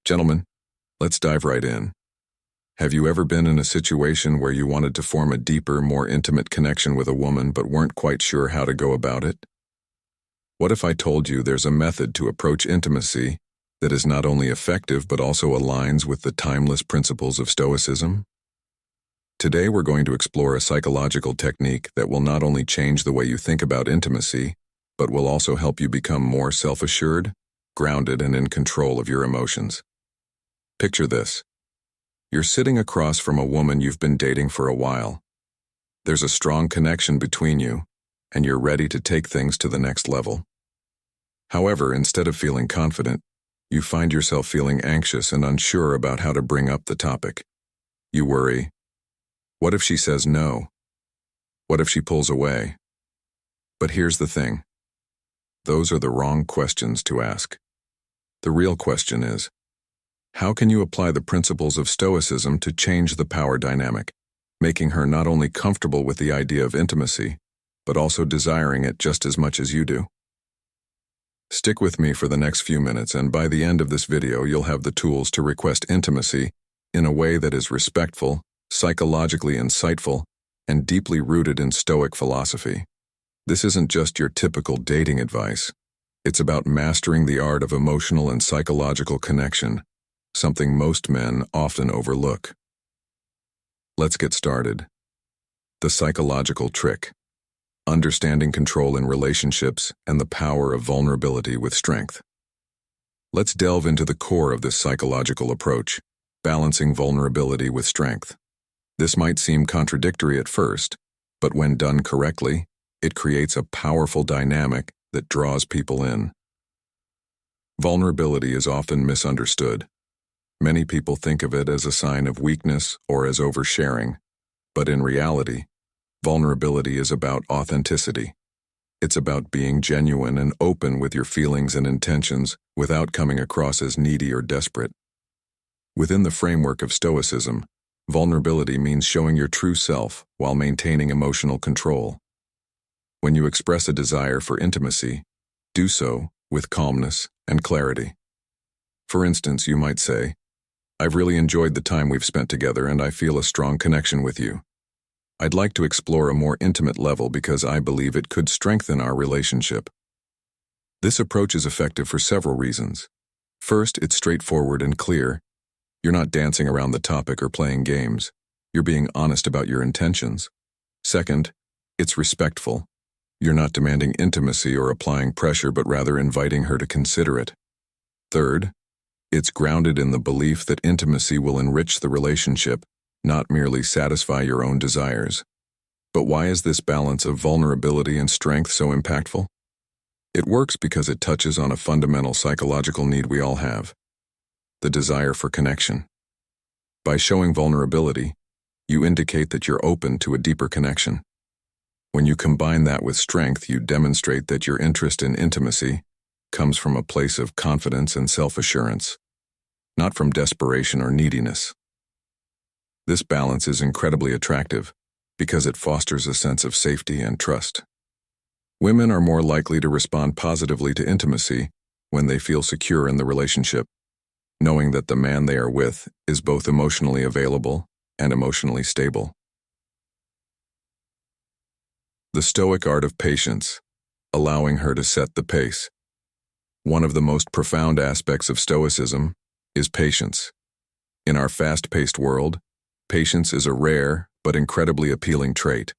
Gentlemen, let's dive right in. Have you ever been in a situation where you wanted to form a deeper, more intimate connection with a woman but weren't quite sure how to go about it? What if I told you there's a method to approach intimacy that is not only effective but also aligns with the timeless principles of Stoicism? Today we're going to explore a psychological technique that will not only change the way you think about intimacy, but will also help you become more self-assured, grounded, and in control of your emotions. Picture this. You're sitting across from a woman you've been dating for a while. There's a strong connection between you, and you're ready to take things to the next level. However, instead of feeling confident, you find yourself feeling anxious and unsure about how to bring up the topic. You worry. What if she says no? What if she pulls away? But here's the thing. Those are the wrong questions to ask. The real question is, how can you apply the principles of Stoicism to change the power dynamic, making her not only comfortable with the idea of intimacy, but also desiring it just as much as you do? Stick with me for the next few minutes, and by the end of this video, you'll have the tools to request intimacy in a way that is respectful, psychologically insightful, and deeply rooted in Stoic philosophy. This isn't just your typical dating advice. It's about mastering the art of emotional and psychological connection, something most men often overlook. Let's get started. The psychological trick. Understanding control in relationships and the power of vulnerability with strength. Let's delve into the core of this psychological approach, balancing vulnerability with strength. This might seem contradictory at first, but when done correctly, it creates a powerful dynamic that draws people in. Vulnerability is often misunderstood. Many people think of it as a sign of weakness or as oversharing, but in reality, vulnerability is about authenticity. It's about being genuine and open with your feelings and intentions without coming across as needy or desperate. Within the framework of Stoicism, vulnerability means showing your true self while maintaining emotional control. When you express a desire for intimacy, do so with calmness and clarity. For instance, you might say, "I've really enjoyed the time we've spent together and I feel a strong connection with you. I'd like to explore a more intimate level because I believe it could strengthen our relationship." This approach is effective for several reasons. First, it's straightforward and clear. You're not dancing around the topic or playing games. You're being honest about your intentions. Second, it's respectful. You're not demanding intimacy or applying pressure, but rather inviting her to consider it. Third, it's grounded in the belief that intimacy will enrich the relationship, not merely satisfy your own desires. But why is this balance of vulnerability and strength so impactful? It works because it touches on a fundamental psychological need we all have: the desire for connection. By showing vulnerability, you indicate that you're open to a deeper connection. When you combine that with strength, you demonstrate that your interest in intimacy comes from a place of confidence and self-assurance, not from desperation or neediness. This balance is incredibly attractive because it fosters a sense of safety and trust. Women are more likely to respond positively to intimacy when they feel secure in the relationship, knowing that the man they are with is both emotionally available and emotionally stable. The Stoic art of patience, allowing her to set the pace. One of the most profound aspects of Stoicism is patience. In our fast-paced world, patience is a rare but incredibly appealing trait.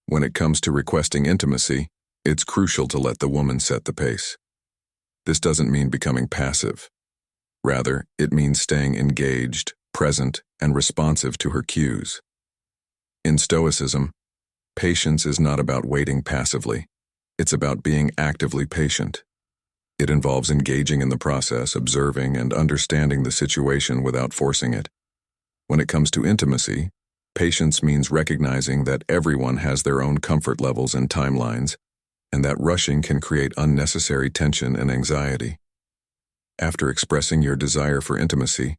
When it comes to requesting intimacy, it's crucial to let the woman set the pace. This doesn't mean becoming passive. Rather, it means staying engaged, present, and responsive to her cues. In Stoicism, patience is not about waiting passively. It's about being actively patient. It involves engaging in the process, observing, and understanding the situation without forcing it. When it comes to intimacy, patience means recognizing that everyone has their own comfort levels and timelines, and that rushing can create unnecessary tension and anxiety. After expressing your desire for intimacy,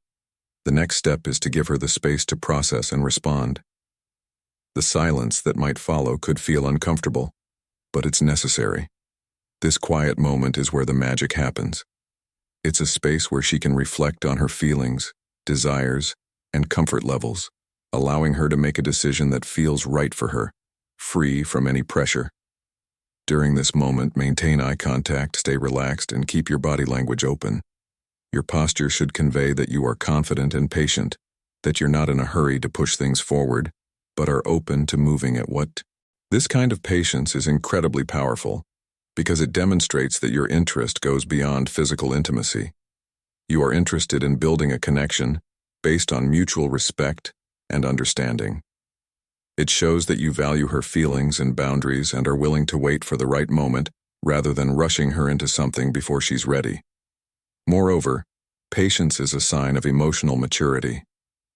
the next step is to give her the space to process and respond. The silence that might follow could feel uncomfortable, but it's necessary. This quiet moment is where the magic happens. It's a space where she can reflect on her feelings, desires, and comfort levels, allowing her to make a decision that feels right for her, free from any pressure. During this moment, maintain eye contact, stay relaxed, and keep your body language open. Your posture should convey that you are confident and patient, that you're not in a hurry to push things forward, but are open to moving at what. This kind of patience is incredibly powerful because it demonstrates that your interest goes beyond physical intimacy. You are interested in building a connection based on mutual respect and understanding. It shows that you value her feelings and boundaries and are willing to wait for the right moment rather than rushing her into something before she's ready. Moreover, patience is a sign of emotional maturity.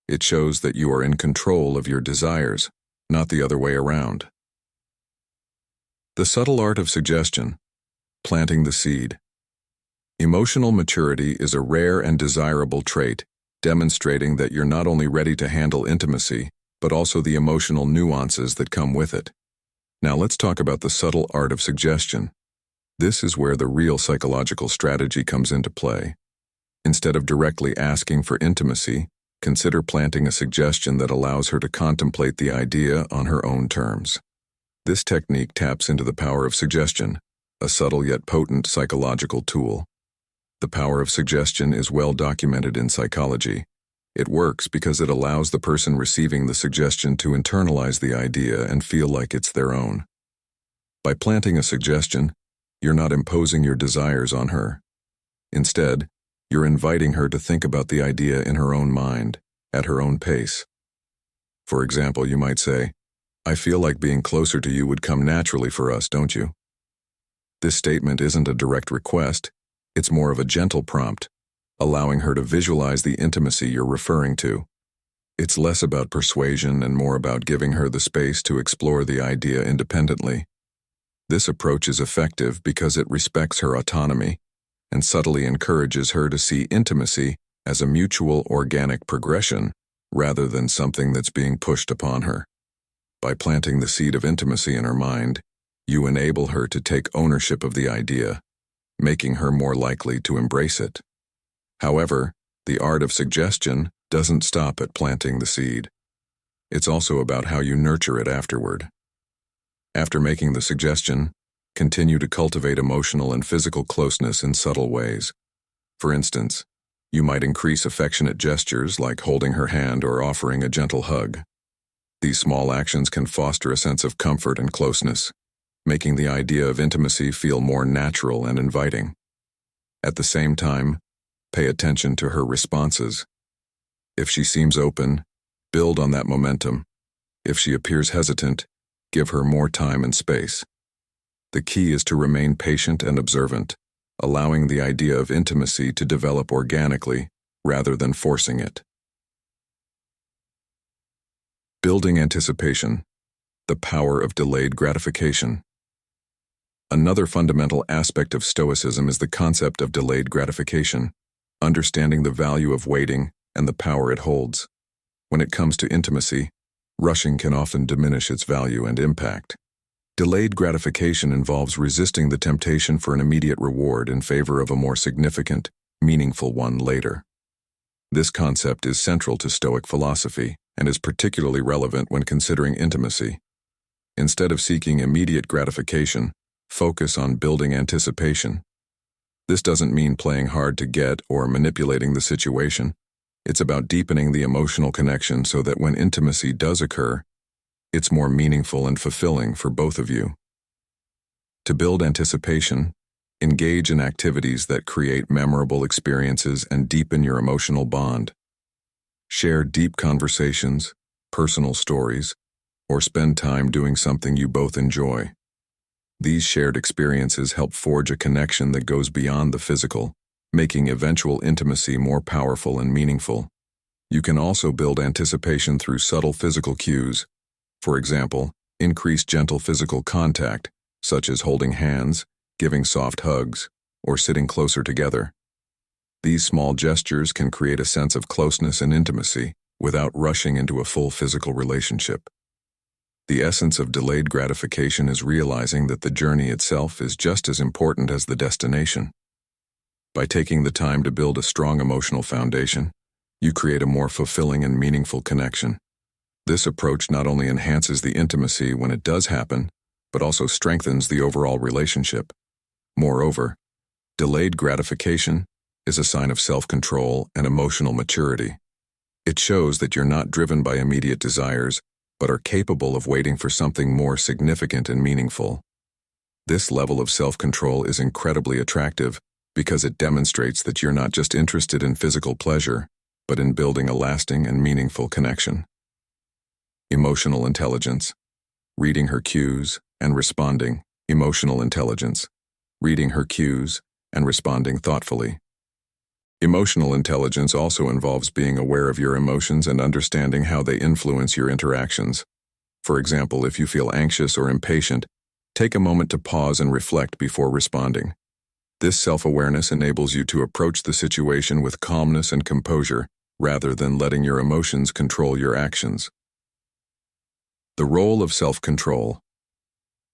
It shows that you are in control of your desires, not the other way around. The subtle art of suggestion, planting the seed. Emotional maturity is a rare and desirable trait, demonstrating that you're not only ready to handle intimacy, but also the emotional nuances that come with it. Now let's talk about the subtle art of suggestion. This is where the real psychological strategy comes into play. Instead of directly asking for intimacy, consider planting a suggestion that allows her to contemplate the idea on her own terms. This technique taps into the power of suggestion, a subtle yet potent psychological tool. The power of suggestion is well documented in psychology. It works because it allows the person receiving the suggestion to internalize the idea and feel like it's their own. By planting a suggestion, you're not imposing your desires on her. Instead, you're inviting her to think about the idea in her own mind, at her own pace. For example, you might say, "I feel like being closer to you would come naturally for us, don't you?" This statement isn't a direct request, it's more of a gentle prompt, allowing her to visualize the intimacy you're referring to. It's less about persuasion and more about giving her the space to explore the idea independently. This approach is effective because it respects her autonomy and subtly encourages her to see intimacy as a mutual organic progression rather than something that's being pushed upon her. By planting the seed of intimacy in her mind, you enable her to take ownership of the idea, making her more likely to embrace it. However, the art of suggestion doesn't stop at planting the seed. It's also about how you nurture it afterward. After making the suggestion, continue to cultivate emotional and physical closeness in subtle ways. For instance, you might increase affectionate gestures like holding her hand or offering a gentle hug. These small actions can foster a sense of comfort and closeness, making the idea of intimacy feel more natural and inviting. At the same time, pay attention to her responses. If she seems open, build on that momentum. If she appears hesitant, give her more time and space. The key is to remain patient and observant, allowing the idea of intimacy to develop organically rather than forcing it. Building anticipation, the power of delayed gratification. Another fundamental aspect of Stoicism is the concept of delayed gratification, understanding the value of waiting and the power it holds. When it comes to intimacy, rushing can often diminish its value and impact. Delayed gratification involves resisting the temptation for an immediate reward in favor of a more significant, meaningful one later. This concept is central to Stoic philosophy and is particularly relevant when considering intimacy. Instead of seeking immediate gratification, focus on building anticipation. This doesn't mean playing hard to get or manipulating the situation. It's about deepening the emotional connection so that when intimacy does occur, it's more meaningful and fulfilling for both of you. To build anticipation, engage in activities that create memorable experiences and deepen your emotional bond. Share deep conversations, personal stories, or spend time doing something you both enjoy. These shared experiences help forge a connection that goes beyond the physical, making eventual intimacy more powerful and meaningful. You can also build anticipation through subtle physical cues. For example, increase gentle physical contact, such as holding hands, giving soft hugs, or sitting closer together. These small gestures can create a sense of closeness and intimacy without rushing into a full physical relationship. The essence of delayed gratification is realizing that the journey itself is just as important as the destination. By taking the time to build a strong emotional foundation, you create a more fulfilling and meaningful connection. This approach not only enhances the intimacy when it does happen, but also strengthens the overall relationship. Moreover, delayed gratification is a sign of self-control and emotional maturity. It shows that you're not driven by immediate desires, but are capable of waiting for something more significant and meaningful. This level of self-control is incredibly attractive because it demonstrates that you're not just interested in physical pleasure, but in building a lasting and meaningful connection. Emotional intelligence. Reading her cues and responding. Emotional intelligence. Reading her cues and responding thoughtfully. Emotional intelligence also involves being aware of your emotions and understanding how they influence your interactions. For example, if you feel anxious or impatient, take a moment to pause and reflect before responding. This self-awareness enables you to approach the situation with calmness and composure, rather than letting your emotions control your actions. The role of self-control.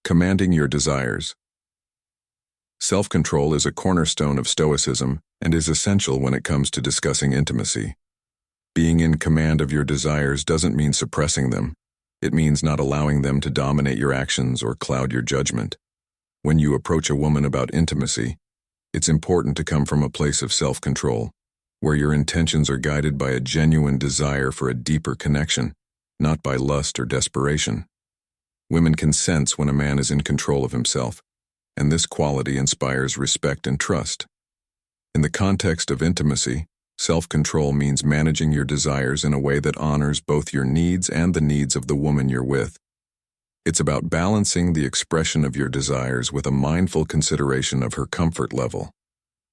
Commanding your desires. Self-control is a cornerstone of Stoicism and is essential when it comes to discussing intimacy. Being in command of your desires doesn't mean suppressing them. It means not allowing them to dominate your actions or cloud your judgment. When you approach a woman about intimacy, it's important to come from a place of self-control, where your intentions are guided by a genuine desire for a deeper connection, not by lust or desperation. Women can sense when a man is in control of himself, and this quality inspires respect and trust. In the context of intimacy, self-control means managing your desires in a way that honors both your needs and the needs of the woman you're with. It's about balancing the expression of your desires with a mindful consideration of her comfort level.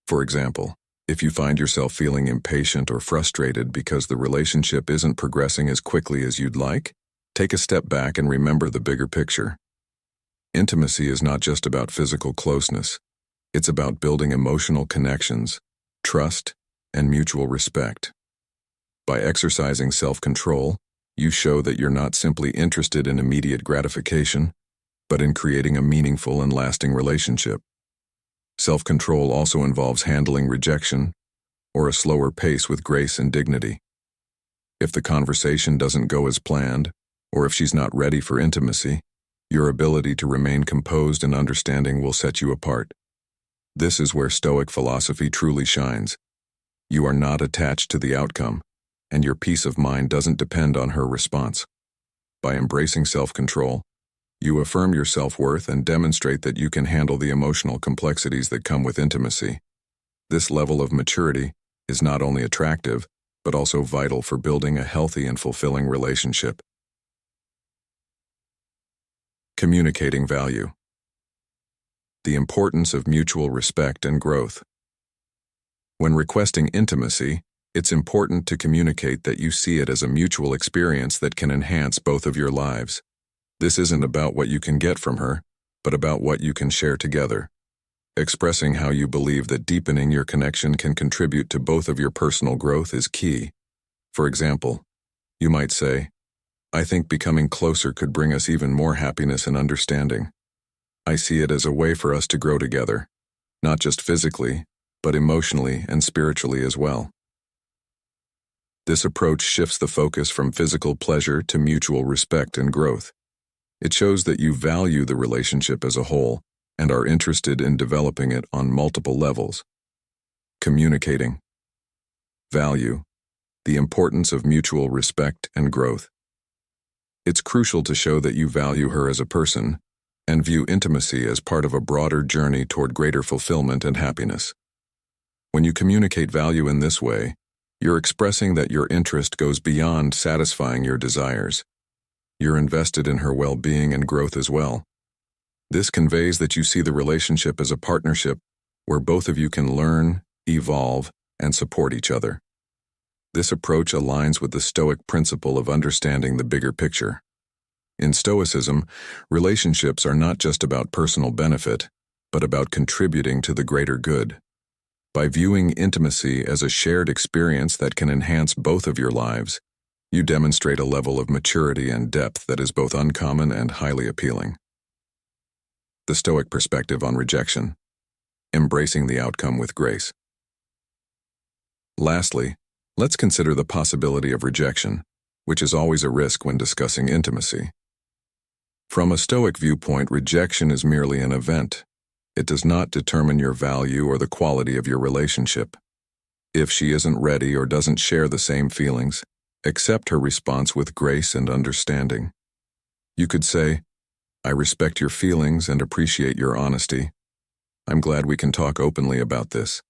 For example, if you find yourself feeling impatient or frustrated because the relationship isn't progressing as quickly as you'd like, take a step back and remember the bigger picture. Intimacy is not just about physical closeness. It's about building emotional connections, trust, and mutual respect. By exercising self-control, you show that you're not simply interested in immediate gratification, but in creating a meaningful and lasting relationship. Self-control also involves handling rejection or a slower pace with grace and dignity. If the conversation doesn't go as planned, or if she's not ready for intimacy, your ability to remain composed and understanding will set you apart. This is where Stoic philosophy truly shines. You are not attached to the outcome, and your peace of mind doesn't depend on her response. By embracing self-control, you affirm your self-worth and demonstrate that you can handle the emotional complexities that come with intimacy. This level of maturity is not only attractive, but also vital for building a healthy and fulfilling relationship. Communicating value. The importance of mutual respect and growth. When requesting intimacy, it's important to communicate that you see it as a mutual experience that can enhance both of your lives. This isn't about what you can get from her, but about what you can share together. Expressing how you believe that deepening your connection can contribute to both of your personal growth is key. For example, you might say, "I think becoming closer could bring us even more happiness and understanding. I see it as a way for us to grow together, not just physically, but emotionally and spiritually as well." This approach shifts the focus from physical pleasure to mutual respect and growth. It shows that you value the relationship as a whole and are interested in developing it on multiple levels. Communicating value, the importance of mutual respect and growth. It's crucial to show that you value her as a person and view intimacy as part of a broader journey toward greater fulfillment and happiness. When you communicate value in this way, you're expressing that your interest goes beyond satisfying your desires. You're invested in her well-being and growth as well. This conveys that you see the relationship as a partnership where both of you can learn, evolve, and support each other. This approach aligns with the Stoic principle of understanding the bigger picture. In Stoicism, relationships are not just about personal benefit, but about contributing to the greater good. By viewing intimacy as a shared experience that can enhance both of your lives, you demonstrate a level of maturity and depth that is both uncommon and highly appealing. The Stoic perspective on rejection. Embracing the outcome with grace. Lastly, let's consider the possibility of rejection, which is always a risk when discussing intimacy. From a Stoic viewpoint, rejection is merely an event. It does not determine your value or the quality of your relationship. If she isn't ready or doesn't share the same feelings, accept her response with grace and understanding. You could say, "I respect your feelings and appreciate your honesty. I'm glad we can talk openly about this."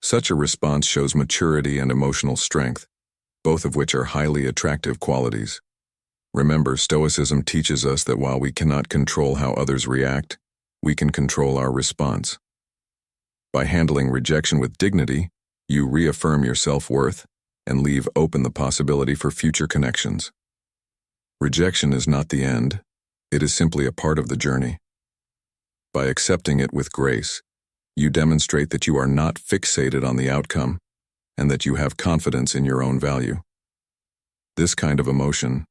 Such a response shows maturity and emotional strength, both of which are highly attractive qualities. Remember, Stoicism teaches us that while we cannot control how others react, we can control our response. By handling rejection with dignity, you reaffirm your self-worth and leave open the possibility for future connections. Rejection is not the end, it is simply a part of the journey. By accepting it with grace, you demonstrate that you are not fixated on the outcome and that you have confidence in your own value. This kind of emotion,